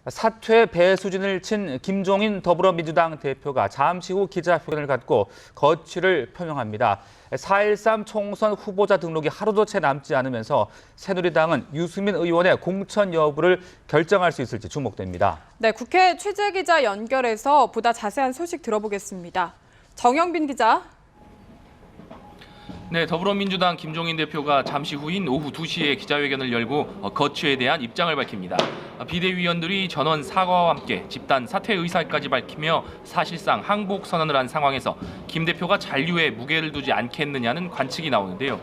사퇴 배수진을 친 김종인 더불어민주당 대표가 잠시 후 기자회견을 갖고 거취를 표명합니다. 4.13 총선 후보자 등록이 하루도 채 남지 않으면서 새누리당은 유승민 의원의 공천 여부를 결정할 수 있을지 주목됩니다. 네, 국회 취재기자 연결해서 보다 자세한 소식 들어보겠습니다. 정영빈 기자. 네, 더불어민주당 김종인 대표가 잠시 후인 오후 2시에 기자회견을 열고 거취에 대한 입장을 밝힙니다. 비대위원들이 전원 사과와 함께 집단 사퇴 의사까지 밝히며 사실상 항복 선언을 한 상황에서 김 대표가 잔류에 무게를 두지 않겠느냐는 관측이 나오는데요.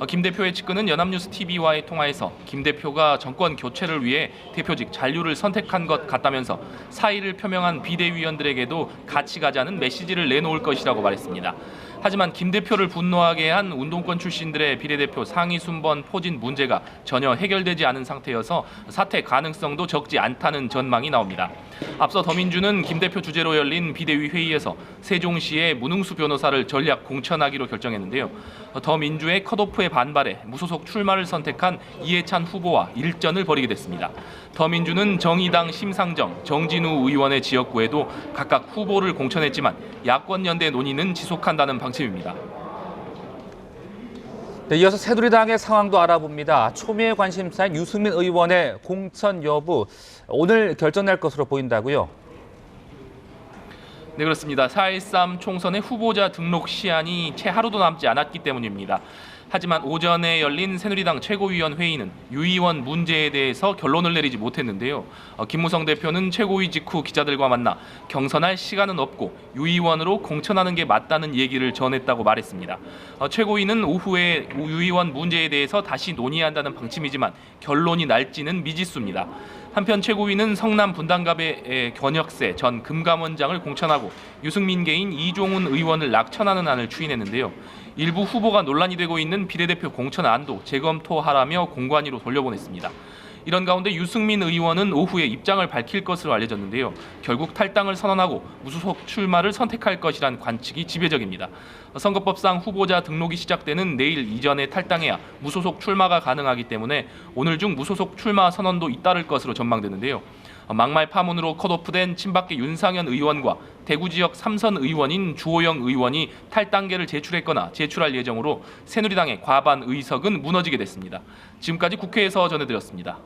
김 대표의 측근은 연합뉴스 TV와의 통화에서 김 대표가 정권 교체를 위해 대표직 잔류를 선택한 것 같다면서 사의를 표명한 비대위원들에게도 같이 가자는 메시지를 내놓을 것이라고 말했습니다. 하지만 김 대표를 분노하게 한 운동권 출신들의 비례대표 상위 순번 포진 문제가 전혀 해결되지 않은 상태여서 사퇴 가능성도 적지 않다는 전망이 나옵니다. 앞서 더민주는 김 대표 주재로 열린 비대위 회의에서 세종시의 문흥수 변호사를 전략 공천하기로 결정했는데요. 더민주의 컷오프에 반발해 무소속 출마를 선택한 이해찬 후보와 일전을 벌이게 됐습니다. 더민주는 정의당 심상정, 정진우 의원의 지역구에도 각각 후보를 공천했지만 야권연대 논의는 지속한다는 방침입니다. 네, 이어서 새누리당의 상황도 알아봅니다. 초미의 관심사인 유승민 의원의 공천 여부, 오늘 결정날 것으로 보인다고요? 네, 그렇습니다. 4.13 총선의 후보자 등록 시한이 채 하루도 남지 않았기 때문입니다. 하지만 오전에 열린 새누리당 최고위원 회의는 유 의원 문제에 대해서 결론을 내리지 못했는데요. 김무성 대표는 최고위 직후 기자들과 만나 경선할 시간은 없고 유 의원으로 공천하는 게 맞다는 얘기를 전했다고 말했습니다. 최고위는 오후에 유 의원 문제에 대해서 다시 논의한다는 방침이지만 결론이 날지는 미지수입니다. 한편 최고위는 성남 분당갑의 견역세 전 금감원장을 공천하고 유승민 개인 이종훈 의원을 낙천하는 안을 추인했는데요. 일부 후보가 논란이 되고 있는 비례대표 공천안도 재검토하라며 공관위로 돌려보냈습니다. 이런 가운데 유승민 의원은 오후에 입장을 밝힐 것으로 알려졌는데요. 결국 탈당을 선언하고 무소속 출마를 선택할 것이란 관측이 지배적입니다. 선거법상 후보자 등록이 시작되는 내일 이전에 탈당해야 무소속 출마가 가능하기 때문에 오늘 중 무소속 출마 선언도 잇따를 것으로 전망되는데요. 막말 파문으로 컷오프된 친박계 윤상현 의원과 대구 지역 3선 의원인 주호영 의원이 탈당계를 제출했거나 제출할 예정으로 새누리당의 과반 의석은 무너지게 됐습니다. 지금까지 국회에서 전해드렸습니다.